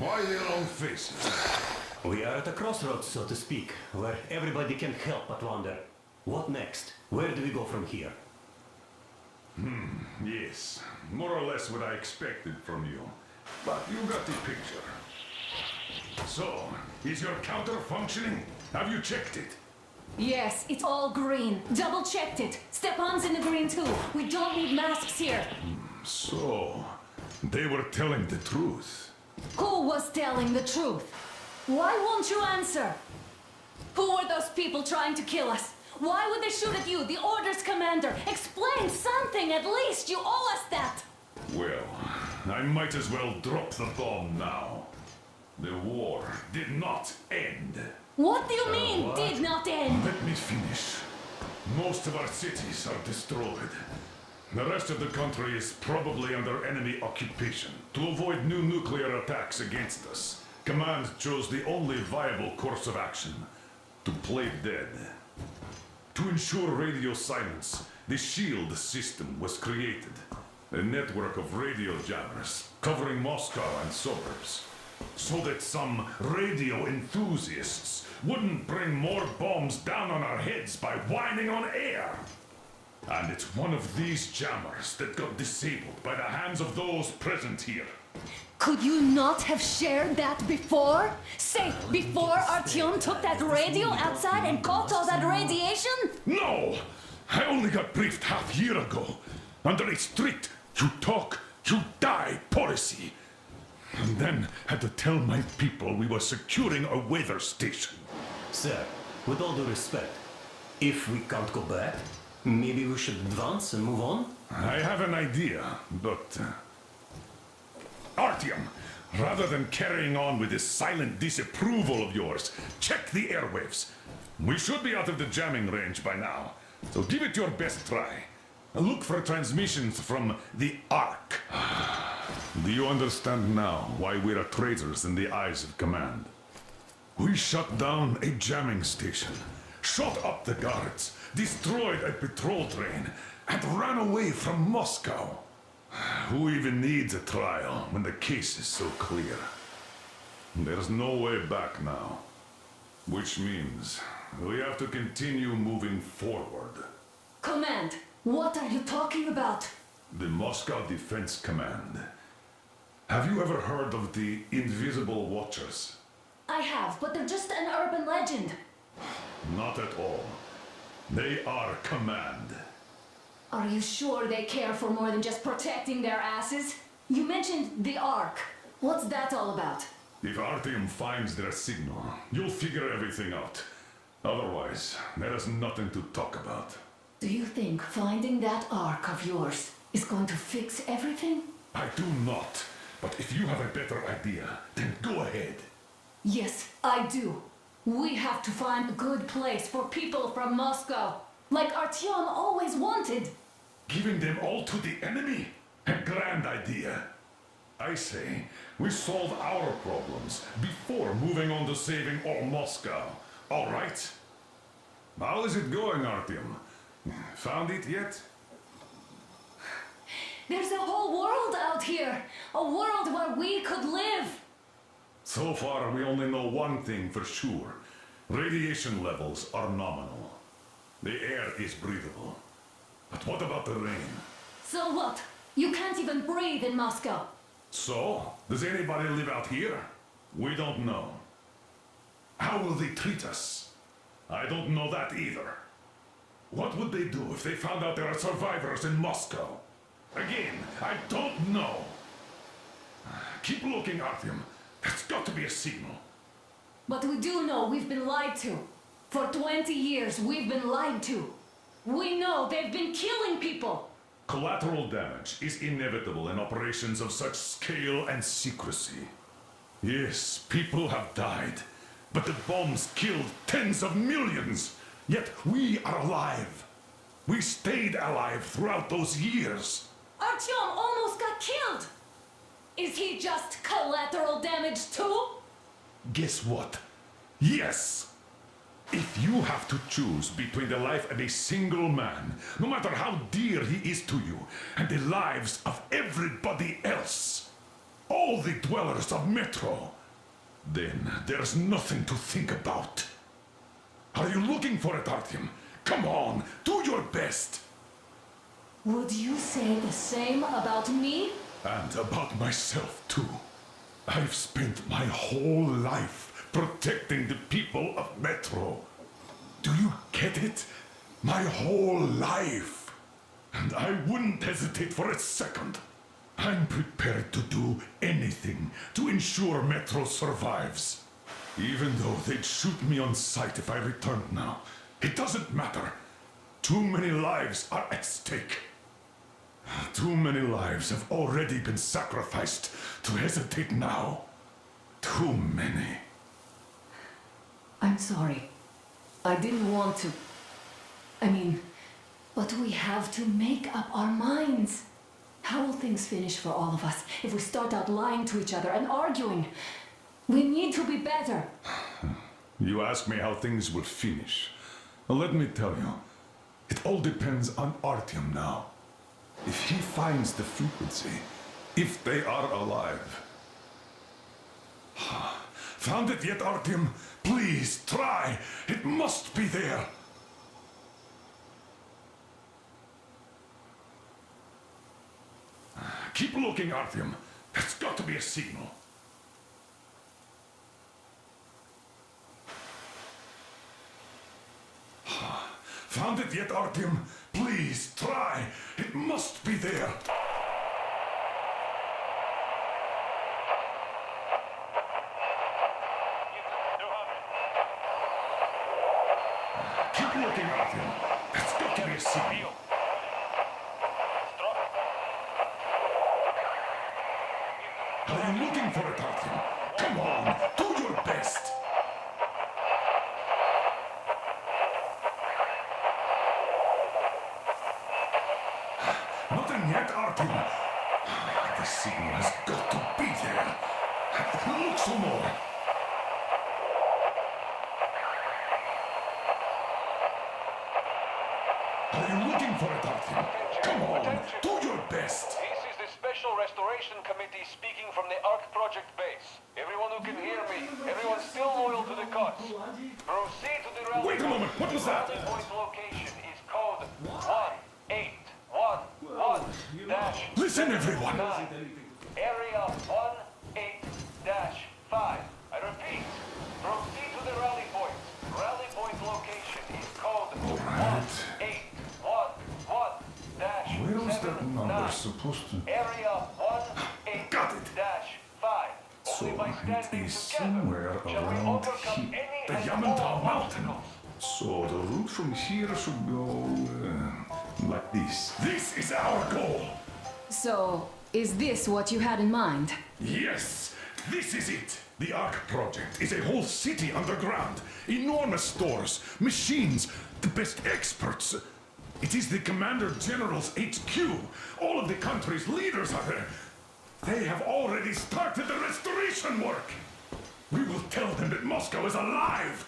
Why their long faces? We are at a crossroads, so to speak, where everybody can help but wonder. What next? Where do we go from here? Yes, more or less what I expected from you. But you got the picture. So, is your counter functioning? Have you checked it? Yes, it's all green. Double checked it. Stepan's in the green too. We don't need masks here. So, they were telling the truth. Who was telling the truth? Why won't you answer? Who were those people trying to kill us? Why would they shoot at you, the Order's commander? Explain something at least. You owe us that. Well, I might as well drop the bomb now. The war did not end. What do you mean, did not end? Let me finish. Most of our cities are destroyed. The rest of the country is probably under enemy occupation. To avoid new nuclear attacks against us, Command chose the only viable course of action: to play dead. To ensure radio silence, the SHIELD system was created. A network of radio jammers covering Moscow and suburbs. So that some radio enthusiasts wouldn't bring more bombs down on our heads by whining on air. And it's one of these jammers that got disabled by the hands of those present here. Could you not have shared that before? Say, before Artyom took that radio outside and caught all that radiation? No! I only got briefed half year ago. Under a strict, you talk, you die policy. And then had to tell my people we were securing a weather station. Sir, with all due respect, if we can't go back, maybe we should advance and move on? I have an idea, but... Artyom, rather than carrying on with this silent disapproval of yours, check the airwaves. We should be out of the jamming range by now, so give it your best try. Look for transmissions from the Ark. Do you understand now why we're traitors in the eyes of Command? We shut down a jamming station, shot up the guards, destroyed a patrol train, and ran away from Moscow. Who even needs a trial when the case is so clear? There's no way back now. Which means we have to continue moving forward. Command, what are you talking about? The Moscow Defense Command. Have you ever heard of the Invisible Watchers? I have, but they're just an urban legend. Not at all. They are Command. Are you sure they care for more than just protecting their asses? You mentioned the Ark. What's that all about? If Artyom finds their signal, you'll figure everything out. Otherwise, there is nothing to talk about. Do you think finding that Ark of yours is going to fix everything? I do not. But if you have a better idea, then go ahead. Yes, I do. We have to find a good place for people from Moscow, like Artyom always wanted. Giving them all to the enemy? A grand idea. I say, we solve our problems before moving on to saving all Moscow. All right? How is it going, Artyom? Found it yet? There's a whole world out here. A world where we could live. So far, we only know one thing for sure. Radiation levels are nominal. The air is breathable. But what about the rain? So what? You can't even breathe in Moscow. So, does anybody live out here? We don't know. How will they treat us? I don't know that either. What would they do if they found out there are survivors in Moscow? Again, I don't know. Keep looking, Artyom. There's got to be a signal. But we do know we've been lied to. For 20 years, we've been lied to. We know they've been killing people. Collateral damage is inevitable in operations of such scale and secrecy. Yes, people have died, but the bombs killed tens of millions. Yet we are alive. We stayed alive throughout those years. Artyom almost got killed. Is he just collateral damage too? Guess what? Yes! If you have to choose between the life of a single man, no matter how dear he is to you, and the lives of everybody else, all the dwellers of Metro, then there's nothing to think about. Are you looking for it, Artyom? Come on, do your best. Would you say the same about me? And about myself, too. I've spent my whole life protecting the people of Metro. Do you get it? My whole life. And I wouldn't hesitate for a second. I'm prepared to do anything to ensure Metro survives. Even though they'd shoot me on sight if I returned now. It doesn't matter. Too many lives are at stake. Too many lives have already been sacrificed to hesitate now. Too many. I'm sorry. I didn't want to. But we have to make up our minds. How will things finish for all of us if we start out lying to each other and arguing? We need to be better. You ask me how things will finish. Well, let me tell you. It all depends on Artyom now. If he finds the frequency, if they are alive. Found it yet, Artyom? Please, try. It must be there. Keep looking, Artyom. There's got to be a signal. Found it yet, Artyom? Please, try. It must be there. Keep looking, Artyom. There's got to be a signal. Are you looking for it, Artyom? Come on, do your best. Nothing yet, Artyom. The signal has got to be there. Look some more. Are you looking for it, Artyom? Come on, do your best. This is the Special Restoration Committee speaking from the ARC Project base. Everyone who can hear me, everyone still loyal to the cause. Proceed to the rally. Wait a moment, what was that? Rally point location is code 1811-5. Listen, everyone. Area 18-5. I repeat, proceed to the rally point. Rally point location is code right. 1811-7. Where was that number supposed to... Area Got it. 18-5. So Only by it standing is together somewhere shall we around overcome here. any The and Yamantau all Mountain. obstacles. So the route from here should go like this. This is our goal. So, is this what you had in mind? Yes, this is it. The ARC project is a whole city underground. Enormous stores, machines, the best experts. It is the Commander General's HQ. All of the country's leaders are there. They have already started the restoration work. We will tell them that Moscow is alive.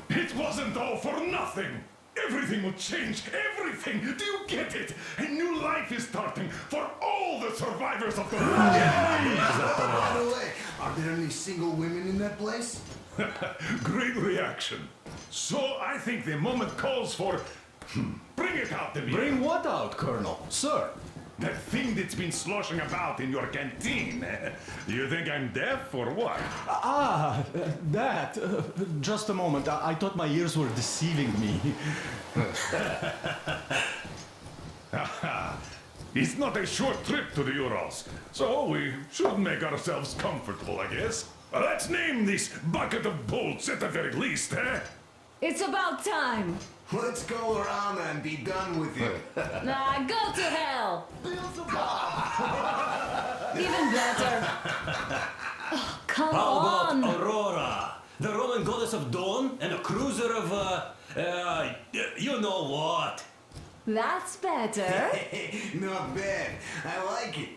It wasn't all for nothing. Everything will change. Everything. Do you get it? A new life is starting for all the survivors of the war. By the way, are there any single women in that place? Great reaction. So I think the moment calls for... Bring it out, Demir. Bring what out, Colonel? Sir? That thing that's been sloshing about in your canteen. Do you think I'm deaf or what? That. Just a moment. I thought my ears were deceiving me. It's not a short trip to the Urals, so we should make ourselves comfortable, I guess. Let's name this bucket of bolts at the very least, eh? It's about time. Let's go around and be done with it. Nah, go to hell. Even better. Oh, come How about on. Aurora, the Roman goddess of dawn, and a cruiser of, you know what? That's better. Not bad. I like it.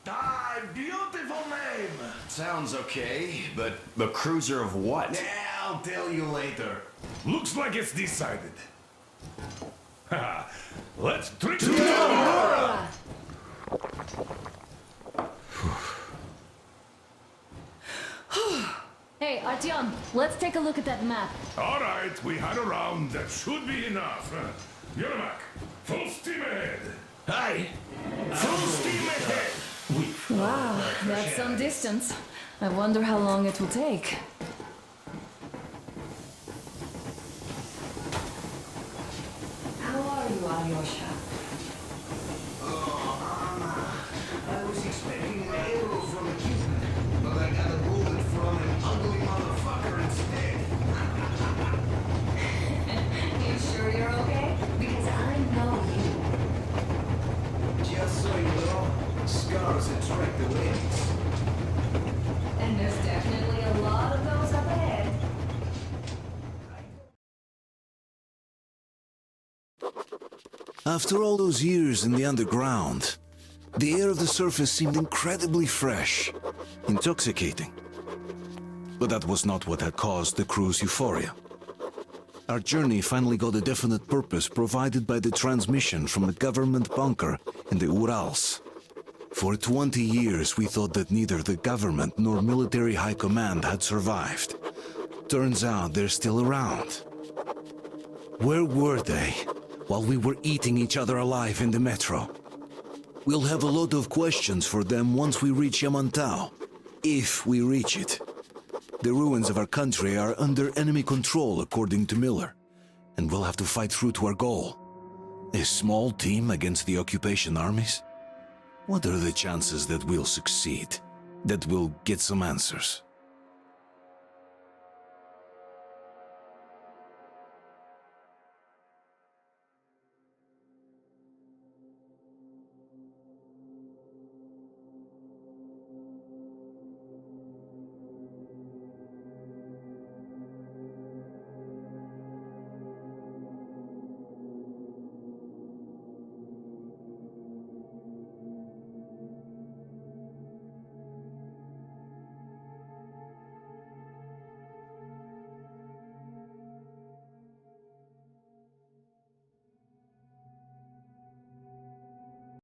Ah, beautiful name. Sounds okay, but the cruiser of what? Yeah, I'll tell you later. Looks like it's decided. Let's drink to Aurora. Hey, Artyom, let's take a look at that map. All right, we had a round. That should be enough. Yermak, full steam ahead. Aye. Full steam ahead. Wow, that's some distance. I wonder how long it will take. How are you, Alyosha? I was expecting an arrow from a Cuban, but I got a bullet from an ugly motherfucker instead. You sure you're okay? Because I know you. Just so you know, scars attract the ladies. And there's definitely a lot of those up ahead. After all those years in the underground, the air of the surface seemed incredibly fresh, intoxicating. But that was not what had caused the crew's euphoria. Our journey finally got a definite purpose provided by the transmission from a government bunker in the Urals. For 20 years we thought that neither the government nor military high command had survived. Turns out they're still around. Where were they while we were eating each other alive in the metro? We'll have a lot of questions for them once we reach Yamantau, if we reach it. The ruins of our country are under enemy control, according to Miller, and we'll have to fight through to our goal. A small team against the occupation armies? What are the chances that we'll succeed, that we'll get some answers?